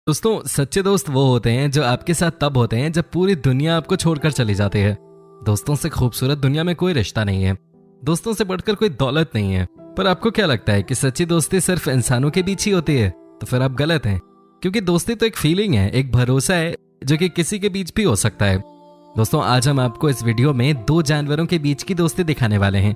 दोस्तों, सच्चे दोस्त वो होते हैं जो आपके साथ तब होते हैं जब पूरी दुनिया आपको छोड़कर चली जाती है। दोस्तों से खूबसूरत दुनिया में कोई रिश्ता नहीं है, दोस्तों से बढ़कर कोई दौलत नहीं है। पर आपको क्या लगता है कि सच्ची दोस्ती सिर्फ इंसानों के बीच ही होती है? तो फिर आप गलत हैं, क्योंकि दोस्ती तो एक फीलिंग है, एक भरोसा है जो कि किसी के बीच भी हो सकता है। दोस्तों, आज हम आपको इस वीडियो में दो जानवरों के बीच की दोस्ती दिखाने वाले हैं।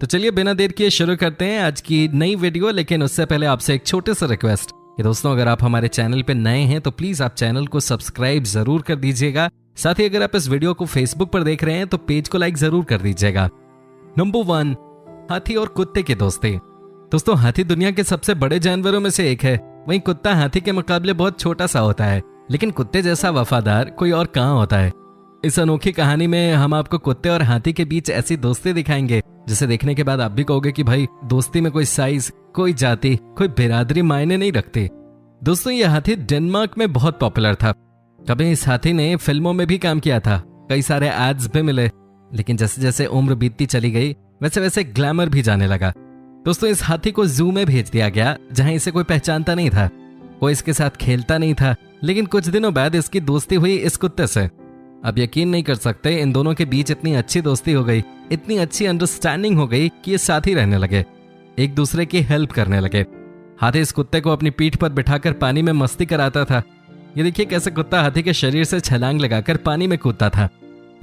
तो चलिए बिना देर किए शुरू करते हैं आज की नई वीडियो। लेकिन उससे पहले आपसे एक छोटे सा रिक्वेस्ट कि दोस्तों, अगर आप हमारे चैनल पे नए हैं तो प्लीज आप चैनल को सब्सक्राइब जरूर कर दीजिएगा। साथ ही अगर आप इस वीडियो को फेसबुक पर देख रहे हैं तो पेज को लाइक जरूर कर दीजिएगा। नंबर 1, हाथी और कुत्ते की दोस्ती। दोस्तों, हाथी दुनिया के सबसे बड़े जानवरों में से एक है। वहीं कुत्ता हाथी के मुकाबले बहुत छोटा सा होता है, लेकिन कुत्ते जैसा वफादार कोई और कहाँ होता है। इस अनोखी कहानी में हम आपको कुत्ते और हाथी के बीच ऐसी दोस्ती दिखाएंगे जिसे देखने के बाद आप भी कहोगे कि भाई, दोस्ती में कोई साइज, कोई जाति, कोई बिरादरी मायने नहीं रखती। दोस्तों, ये हाथी डेनमार्क में बहुत पॉपुलर था। कभी इस हाथी ने फिल्मों में भी काम किया था, कई सारे एड्स भी मिले। लेकिन जैसे जैसे उम्र बीतती चली गई वैसे वैसे ग्लैमर भी जाने लगा। दोस्तों, इस हाथी को जू में भेज दिया गया जहां इसे कोई पहचानता नहीं था, कोई इसके साथ खेलता नहीं था। लेकिन कुछ दिनों बाद इसकी दोस्ती हुई इस कुत्ते से। अब यकीन नहीं कर सकते, इन दोनों के बीच इतनी अच्छी दोस्ती हो गई, इतनी अच्छी अंडरस्टैंडिंग हो गई कि ये साथ ही रहने लगे, एक दूसरे की हेल्प करने लगे। हाथी इस कुत्ते को अपनी पीठ पर बिठाकर पानी में मस्ती कराता था। ये देखिए कैसे कुत्ता हाथी के शरीर से छलांग लगाकर पानी में कूदता था।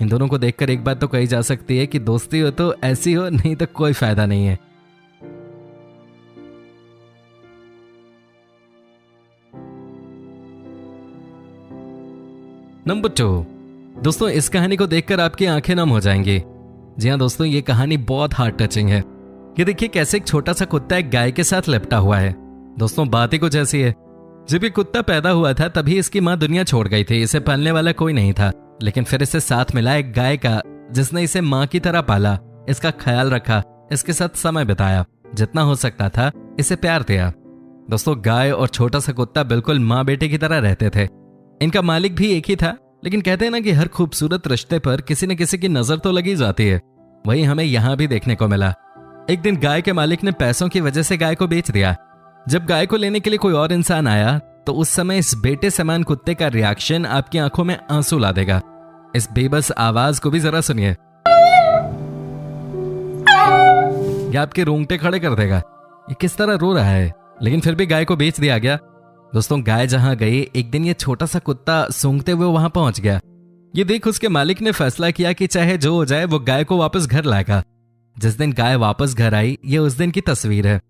इन दोनों को देखकर एक बात तो कही जा सकती है कि दोस्ती हो तो ऐसी हो, नहीं तो कोई फायदा नहीं है। नंबर 2, दोस्तों, इस कहानी को देखकर आपकी आंखें नम हो जाएंगी। जी हाँ दोस्तों, ये कहानी बहुत हार्ट टचिंग है। ये देखिए कैसे एक छोटा सा कुत्ता एक गाय के साथ लिपटा हुआ है। दोस्तों, बात ही कुछ ऐसी है। जब ये कुत्ता पैदा हुआ था तभी इसकी माँ दुनिया छोड़ गई थी, इसे पालने वाला कोई नहीं था। लेकिन फिर इसे साथ मिला एक गाय का, जिसने इसे माँ की तरह पाला, इसका ख्याल रखा, इसके साथ समय बिताया, जितना हो सकता था इसे प्यार दिया। दोस्तों, गाय और छोटा सा कुत्ता बिल्कुल माँ बेटे की तरह रहते थे। इनका मालिक भी एक ही था, लेकिन कहते हैं ना कि हर खूबसूरत रिश्ते पर किसी न किसी की नजर तो लगी जाती है। वही हमें यहाँ भी देखने को मिला। एक दिन गाय के मालिक ने पैसों की वजह से गाय को बेच दिया। जब गाय को लेने के लिए कोई और इंसान आया तो उस समय इस बेटे समान कुत्ते का रिएक्शन आपकी आंखों में आंसू ला देगा। इस बेबस आवाज को भी जरा सुनिए, यह आपके रोंगटे खड़े कर देगा। ये किस तरह रो रहा है, लेकिन फिर भी गाय को बेच दिया गया। दोस्तों, गाय जहां गई, एक दिन ये छोटा सा कुत्ता सूंघते हुए वहां पहुंच गया। ये देख उसके मालिक ने फैसला किया कि चाहे जो हो जाए वो गाय को वापस घर लाएगा। जिस दिन गाय वापस घर आई, ये उस दिन की तस्वीर है।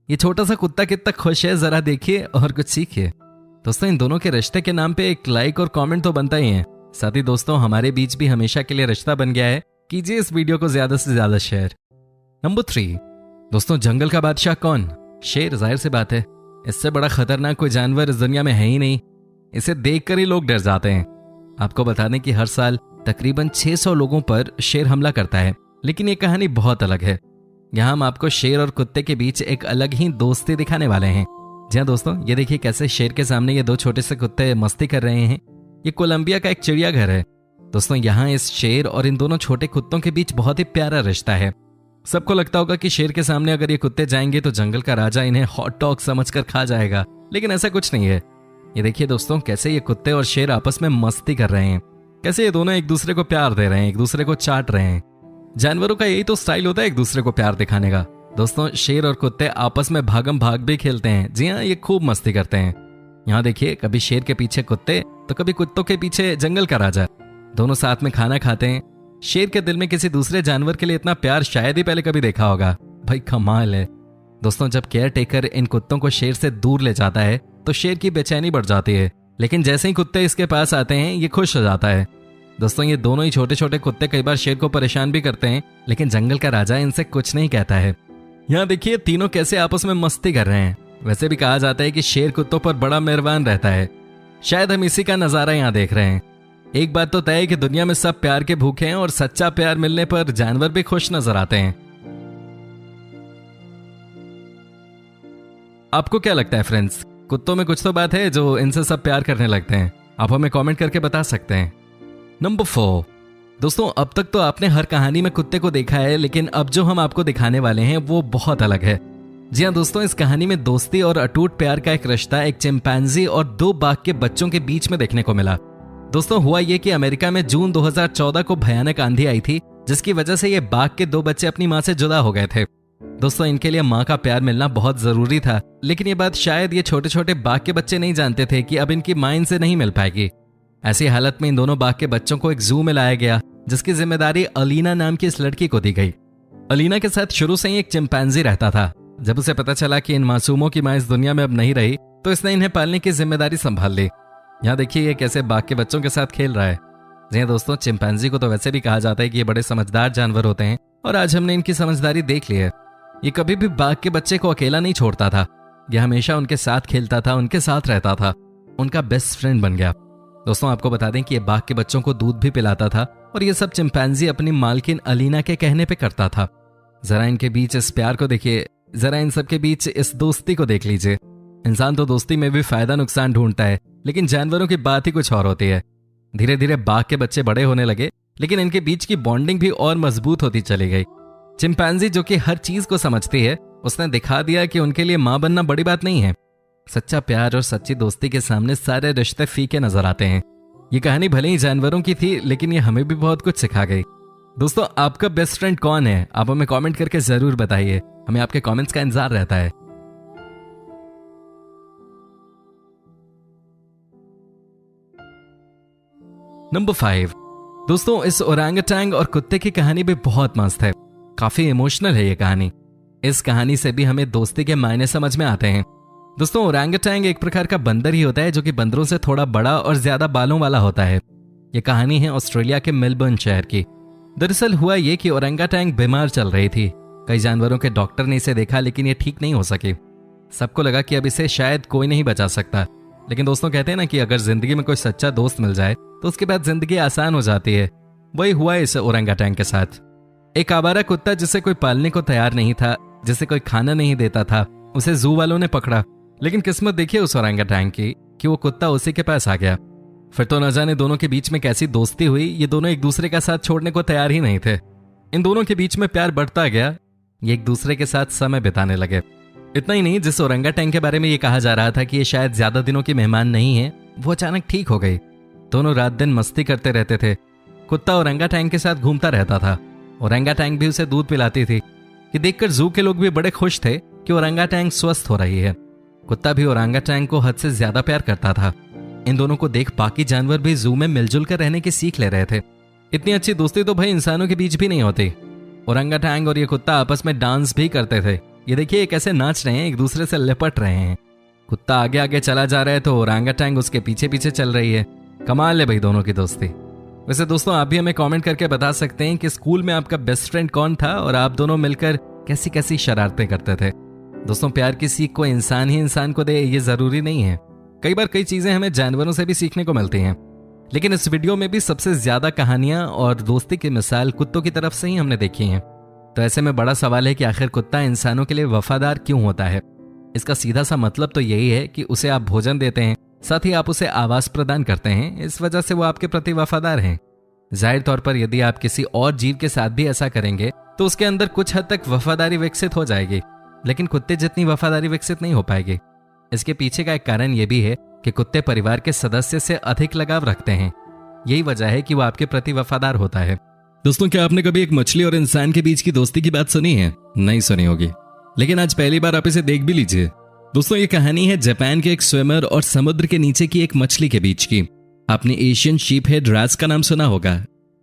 ये छोटा सा कुत्ता कितना खुश है, जरा देखिए और कुछ सीखिए। दोस्तों, इन दोनों के रिश्ते के नाम पे एक लाइक और कमेंट तो बनता ही है। साथ ही दोस्तों, हमारे बीच भी हमेशा के लिए रिश्ता बन गया है। कीजिए इस वीडियो को ज्यादा से ज्यादा शेयर। नंबर 3, दोस्तों, जंगल का बादशाह कौन? शेर। जाहिर सी बात है, इससे बड़ा खतरनाक कोई जानवर इस दुनिया में है ही नहीं। इसे देखकर ही लोग डर जाते हैं। आपको बता दें कि हर साल तकरीबन 600 लोगों पर शेर हमला करता है। लेकिन ये कहानी बहुत अलग है। यहाँ हम आपको शेर और कुत्ते के बीच एक अलग ही दोस्ती दिखाने वाले हैं। जी हाँ दोस्तों, ये देखिए कैसे शेर के सामने ये दो छोटे से कुत्ते मस्ती कर रहे हैं। ये कोलंबिया का एक चिड़ियाघर है। दोस्तों, यहाँ इस शेर और इन दोनों छोटे कुत्तों के बीच बहुत ही प्यारा रिश्ता है। सबको लगता होगा कि शेर के सामने अगर ये कुत्ते जाएंगे तो जंगल का राजा इन्हें हॉट डॉग समझकर खा जाएगा, लेकिन ऐसा कुछ नहीं है। ये देखिए दोस्तों, कैसे ये कुत्ते और शेर आपस में मस्ती कर रहे हैं, कैसे ये दोनों एक दूसरे को प्यार दे रहे हैं, एक दूसरे को चाट रहे हैं। जानवरों का यही तो स्टाइल होता है, एक दूसरे को प्यार दिखाने का। दोस्तों, शेर और कुत्ते आपस में भागम भाग भी खेलते हैं। जी हाँ, ये खूब मस्ती करते हैं। यहाँ देखिए, कभी शेर के पीछे कुत्ते तो कभी कुत्तों के पीछे जंगल का राजा। दोनों साथ में खाना खाते हैं। शेर के दिल में किसी दूसरे जानवर के लिए इतना प्यार शायद ही पहले कभी देखा होगा। भाई कमाल है। दोस्तों, जब केयर टेकर इन कुत्तों को शेर से दूर ले जाता है तो शेर की बेचैनी बढ़ जाती है, लेकिन जैसे ही कुत्ते इसके पास आते हैं ये खुश हो जाता है। दोस्तों, ये दोनों ही छोटे छोटे कुत्ते कई बार शेर को परेशान भी करते हैं, लेकिन जंगल का राजा इनसे कुछ नहीं कहता है। यहाँ देखिए तीनों कैसे आपस में मस्ती कर रहे हैं। वैसे भी कहा जाता है कि शेर कुत्तों पर बड़ा मेहरबान रहता है। शायद हम इसी का नजारा यहाँ देख रहे हैं। एक बात तो तय है कि दुनिया में सब प्यार के भूखे हैं और सच्चा प्यार मिलने पर जानवर भी खुश नजर आते हैं। आपको क्या लगता है फ्रेंड्स, कुत्तों में कुछ तो बात है जो इनसे सब प्यार करने लगते हैं? आप हमें कमेंट करके बता सकते हैं। नंबर 4, दोस्तों, अब तक तो आपने हर कहानी में कुत्ते को देखा है, लेकिन अब जो हम आपको दिखाने वाले हैं वो बहुत अलग है। जी हाँ दोस्तों, इस कहानी में दोस्ती और अटूट प्यार का एक रिश्ता एक चिंपैंजी और 2 बाघ के बच्चों के बीच में देखने को मिला। दोस्तों हुआ ये कि अमेरिका में जून 2014 को भयानक आंधी आई थी, जिसकी वजह से ये बाघ के 2 बच्चे अपनी मां से जुदा हो गए थे। दोस्तों इनके लिए मां का प्यार मिलना बहुत जरूरी था, लेकिन ये बात शायद ये छोटे छोटे बाघ के बच्चे नहीं जानते थे कि अब इनकी मां इनसे नहीं मिल पाएगी। ऐसी हालत में इन दोनों बाघ के बच्चों को एक जू में लाया गया, जिसकी जिम्मेदारी अलीना नाम की इस लड़की को दी गई। अलीना के साथ शुरू से ही एक चिंपैंजी रहता था। जब उसे पता चला कि इन मासूमों की मां इस दुनिया में अब नहीं रही, तो इसने इन्हें पालने की जिम्मेदारी संभाल ली। यहाँ देखिए ये कैसे बाघ के बच्चों के साथ खेल रहा है। जी हाँ दोस्तों, चिंपैंजी को तो वैसे भी कहा जाता है कि ये बड़े समझदार जानवर होते हैं, और आज हमने इनकी समझदारी देख ली है। ये कभी भी बाघ के बच्चे को अकेला नहीं छोड़ता था, ये हमेशा उनके साथ खेलता था, उनके साथ रहता था, उनका बेस्ट फ्रेंड बन गया। दोस्तों आपको बता दें कि ये बाघ के बच्चों को दूध भी पिलाता था, और ये सब चिंपैंजी अपनी मालकिन अलीना के कहने पे करता था। जरा इनके बीच इस प्यार को देखिए, जरा इन सबके बीच इस दोस्ती को देख लीजिए। इंसान तो दोस्ती में भी फायदा नुकसान ढूंढता है, लेकिन जानवरों की बात ही कुछ और होती है। धीरे धीरे बाघ के बच्चे बड़े होने लगे, लेकिन इनके बीच की बॉन्डिंग भी और मजबूत होती चली गई। चिंपैंजी जो कि हर चीज को समझती है, उसने दिखा दिया कि उनके लिए मां बनना बड़ी बात नहीं है। सच्चा प्यार और सच्ची दोस्ती के सामने सारे रिश्ते फीके नजर आते हैं। ये कहानी भले ही जानवरों की थी, लेकिन ये हमें भी बहुत कुछ सिखा गई। दोस्तों आपका बेस्ट फ्रेंड कौन है? आप हमें कमेंट करके जरूर बताइए, हमें आपके कमेंट्स का इंतजार रहता है। नंबर 5। दोस्तों इस ओरंगुटैन और कुत्ते की कहानी भी बहुत मस्त है, काफी इमोशनल है ये कहानी। इस कहानी से भी हमें दोस्ती के मायने समझ में आते हैं। दोस्तों ओरंगुटैन एक प्रकार का बंदर ही होता है, जो कि बंदरों से थोड़ा बड़ा और ज्यादा बालों वाला होता है। ये कहानी है ऑस्ट्रेलिया के मेलबर्न शहर की। दरअसल हुआ ये कि ओरंगुटैन बीमार चल रही थी। कई जानवरों के डॉक्टर ने इसे देखा, लेकिन ये ठीक नहीं हो सकी। सबको लगा कि अब इसे शायद कोई नहीं बचा सकता। लेकिन दोस्तों कहते हैं ना कि अगर जिंदगी में कोई सच्चा दोस्त मिल जाए तो उसके बाद जिंदगी आसान हो जाती है। वही हुआ इस ओरंगुटैन के साथ। एक आवारा कुत्ता जिसे कोई पालने को तैयार नहीं था, जिसे कोई खाना नहीं देता था, उसे जू वालों ने पकड़ा। लेकिन किस्मत देखिए उस ओरंगुटैन की कि वो कुत्ता उसी के पास आ गया। फिर तो न जाने दोनों के बीच में कैसी दोस्ती हुई। ये दोनों एक दूसरे का साथ छोड़ने को तैयार ही नहीं थे। इन दोनों के बीच में प्यार बढ़ता गया। ये एक दूसरे के साथ समय बिताने लगे। इतना ही नहीं, जिस ओरंगुटैन के बारे में ये कहा जा रहा था कि ये शायद ज्यादा दिनों की मेहमान नहीं है, वो अचानक ठीक हो गई। दोनों रात दिन मस्ती करते रहते थे। कुत्ता ओरंगुटैन के साथ घूमता रहता था, ओरंगुटैन भी उसे दूध पिलाती थी। ये देखकर जू के लोग भी बड़े खुश थे कि ओरंगुटैन स्वस्थ हो रही है। कुत्ता भी ओरंगुटैन को हद से ज्यादा प्यार करता था। इन दोनों को देख बाकी जानवर भी जू में मिलजुल कर रहने की सीख ले रहे थे। इतनी अच्छी दोस्ती तो भाई इंसानों के बीच भी नहीं होती। ओरंगुटैन और ये कुत्ता आपस में डांस भी करते थे। ये देखिए ये कैसे नाच रहे हैं, एक दूसरे से लिपट रहे हैं। कुत्ता आगे आगे चला जा रहा है तो ओरंगुटैन उसके पीछे पीछे चल रही है। कमाल है भाई दोनों की दोस्ती। वैसे दोस्तों आप भी हमें कमेंट करके बता सकते हैं कि स्कूल में आपका बेस्ट फ्रेंड कौन था और आप दोनों मिलकर कैसी कैसी शरारतें करते थे। दोस्तों प्यार की सीख को इंसान ही इंसान को दे ये जरूरी नहीं है। कई बार कई चीजें हमें जानवरों से भी सीखने को मिलती हैं। लेकिन इस वीडियो में भी सबसे ज्यादा कहानियां और दोस्ती की मिसाल कुत्तों की तरफ से ही हमने देखी हैं। तो ऐसे में बड़ा सवाल है कि आखिर कुत्ता इंसानों के लिए वफादार क्यों होता है? इसका सीधा सा मतलब तो यही है कि उसे आप भोजन देते हैं, साथ ही आप उसे आवास प्रदान करते हैं। इस वजह से वो आपके प्रति वफादार हैं। जाहिर तौर पर यदि आप किसी और जीव के साथ भी ऐसा करेंगे तो उसके अंदर कुछ हद तक वफादारी विकसित हो जाएगी, लेकिन कुत्ते जितनी वफादारी विकसित नहीं हो पाएगी। इसके पीछे का एक कारण यह भी है कि कुत्ते परिवार के सदस्य से अधिक लगाव रखते हैं। यही वजह है कि वो आपके प्रति वफादार होता है। दोस्तों क्या आपने कभी एक मछली और इंसान के बीच की दोस्ती की बात सुनी है? नहीं सुनी होगी, लेकिन आज पहली बार आप इसे देख भी लीजिए। दोस्तों ये कहानी है जापान के एक स्विमर और समुद्र के नीचे की एक मछली के बीच की। आपने एशियन शीप हेड रैट्स का नाम सुना होगा।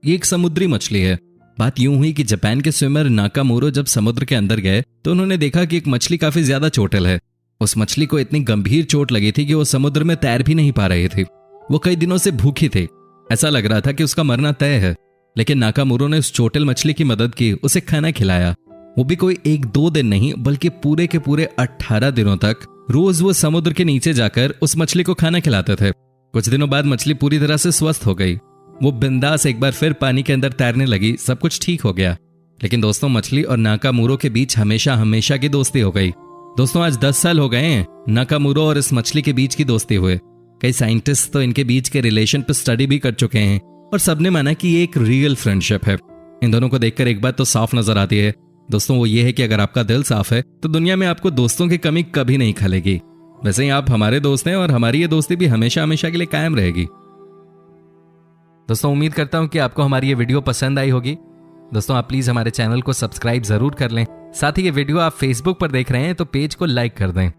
ये एक समुद्री मछली है। बात यूं हुई कि जापान के स्विमर नाकामोरो जब समुद्र के अंदर गए तो उन्होंने देखा कि एक मछली काफी ज्यादा चोटिल है। उस मछली को इतनी गंभीर चोट लगी थी कि वो समुद्र में तैर भी नहीं पा रही थी। वो कई दिनों से भूखी थी। ऐसा लग रहा था कि उसका मरना तय है। लेकिन नाकामोरो ने उस चोटिल मछली की मदद की, उसे खाना खिलाया। वो भी कोई 1-2 दिन नहीं बल्कि पूरे के पूरे 18 दिनों तक रोज वो समुद्र के नीचे जाकर उस मछली को खाना खिलाते थे। कुछ दिनों बाद मछली पूरी तरह से स्वस्थ हो गई। वो बिंदास एक बार फिर पानी के अंदर तैरने लगी। सब कुछ ठीक हो गया। लेकिन दोस्तों मछली और नाकामोरो के बीच हमेशा हमेशा की दोस्ती हो गई। दोस्तों आज 10 साल हो गए हैं नाकामोरो और इस मछली के बीच की दोस्ती हुए। कई साइंटिस्ट तो इनके बीच के रिलेशन पर स्टडी भी कर चुके हैं और सबने माना कि ये एक रियल फ्रेंडशिप है। इन दोनों को देखकर एक बात तो साफ नजर आती है दोस्तों वो ये है कि अगर आपका दिल साफ है तो दुनिया में आपको दोस्तों की कमी कभी नहीं खलेगी। वैसे ही आप हमारे दोस्त हैं और हमारी ये दोस्ती भी हमेशा हमेशा के लिए कायम रहेगी। दोस्तों उम्मीद करता हूं कि आपको हमारी ये वीडियो पसंद आई होगी। दोस्तों आप प्लीज हमारे चैनल को सब्सक्राइब जरूर कर लें। साथ ही ये वीडियो आप फेसबुक पर देख रहे हैं तो पेज को लाइक कर दें।